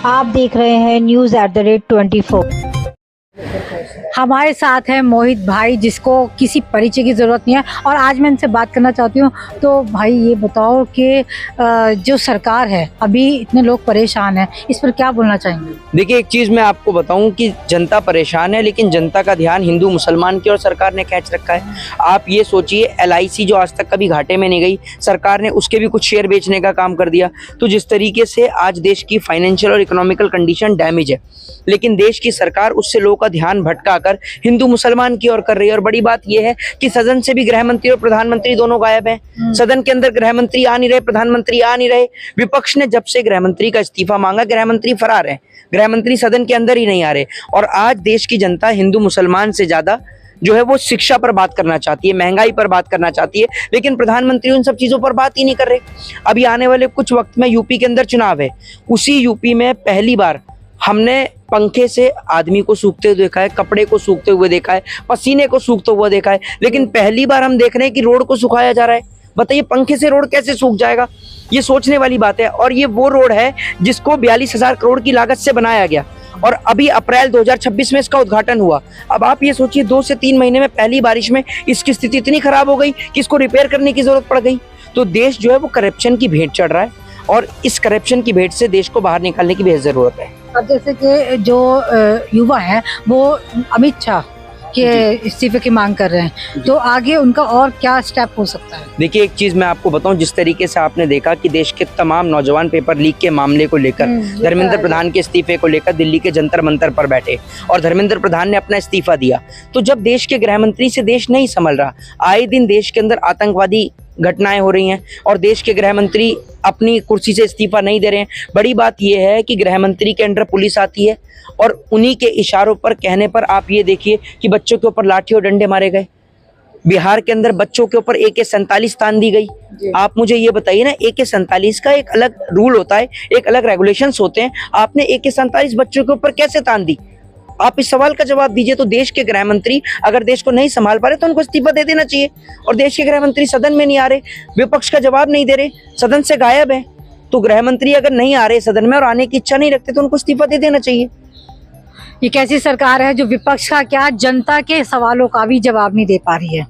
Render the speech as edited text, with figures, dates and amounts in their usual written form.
आप देख रहे हैं news@24। हमारे साथ है मोहित भाई, जिसको किसी परिचय की ज़रूरत नहीं है और आज मैं इनसे बात करना चाहती हूँ। तो भाई ये बताओ कि जो सरकार है, अभी इतने लोग परेशान हैं, इस पर क्या बोलना चाहेंगे? देखिए, एक चीज़ मैं आपको बताऊं कि जनता परेशान है, लेकिन जनता का ध्यान हिंदू मुसलमान की ओर सरकार ने खींच रखा है। आप ये सोचिए, LIC जो आज तक कभी घाटे में नहीं गई, सरकार ने उसके भी कुछ शेयर बेचने का काम कर दिया। तो जिस तरीके से आज देश की फाइनेंशियल और इकोनॉमिकल कंडीशन डैमेज है, लेकिन देश की सरकार उससे लोगों का ध्यान भटकाकर हिंदू मुसलमान की ओर कर रही है। और बड़ी बात यह है कि सदन से भी गृह मंत्री और प्रधानमंत्री दोनों गायब हैं। सदन के अंदर गृह मंत्री आ नहीं रहे, प्रधानमंत्री आ नहीं रहे। विपक्ष ने जब से गृह मंत्री का इस्तीफा मांगा, गृह मंत्री फरार है, गृह मंत्री सदन के अंदर ही नहीं आ रहे। और आज देश की जनता हिंदू मुसलमान से ज्यादा जो है वो शिक्षा पर बात करना चाहती है, महंगाई पर बात करना चाहती है, लेकिन प्रधानमंत्री उन सब चीजों पर बात ही नहीं कर रहे। अभी आने वाले कुछ वक्त में यूपी के अंदर चुनाव है। उसी यूपी में पहली बार हमने पंखे से आदमी को सूखते हुए देखा है, कपड़े को सूखते हुए देखा है, पसीने को सूखते हुए देखा है, लेकिन पहली बार हम देख रहे हैं कि रोड को सुखाया जा रहा है। बताइए, पंखे से रोड कैसे सूख जाएगा? ये सोचने वाली बात है। और ये वो रोड है जिसको 42,000 करोड़ की लागत से बनाया गया और अभी अप्रैल 2026 में इसका उद्घाटन हुआ। अब आप ये सोचिए, 2 से 3 महीने में पहली बारिश में इसकी स्थिति इतनी खराब हो गई कि इसको रिपेयर करने की जरूरत पड़ गई। तो देश जो है वो करप्शन की भेंट चढ़ रहा है और इस करप्शन की भेंट से देश को बाहर निकालने की बेहद जरूरत है। अब जैसे कि जो युवा हैं वो अमित शाह के इस्तीफे की मांग कर रहे हैं, तो आगे उनका और क्या स्टेप हो सकता है? देखिए, एक चीज मैं आपको बताऊं, जिस तरीके से आपने देखा कि देश के तमाम नौजवान पेपर लीक के मामले को लेकर धर्मेंद्र प्रधान के इस्तीफे को लेकर दिल्ली के जंतर मंतर पर बैठे और धर्मेंद्र प्रधान ने अपना इस्तीफा दिया। तो जब देश के गृह मंत्री से देश नहीं संभल रहा, आए दिन देश के अंदर आतंकवादी घटनाएं हो रही हैं और देश के गृह मंत्री अपनी कुर्सी से इस्तीफा नहीं दे रहे हैं। बड़ी बात यह है कि गृह मंत्री के अंडर पुलिस आती है और उन्हीं के इशारों पर, कहने पर आप ये देखिए कि बच्चों के ऊपर लाठी और डंडे मारे गए। बिहार के अंदर बच्चों के ऊपर AK-47 तान दी गई। आप मुझे ये बताइए ना, AK-47 का एक अलग रूल होता है, एक अलग रेगुलेशंस होते हैं, आपने AK-47 बच्चों के ऊपर कैसे तान दी? आप इस सवाल का जवाब दीजिए। तो देश के गृह मंत्री अगर देश को नहीं संभाल पा रहे तो उनको इस्तीफा दे देना चाहिए। और देश के गृह मंत्री सदन में नहीं आ रहे, विपक्ष का जवाब नहीं दे रहे, सदन से गायब है। तो गृह मंत्री अगर नहीं आ रहे सदन में और आने की इच्छा नहीं रखते तो उनको इस्तीफा दे देना चाहिए। ये कैसी सरकार है जो विपक्ष का क्या, जनता के सवालों का भी जवाब नहीं दे पा रही है?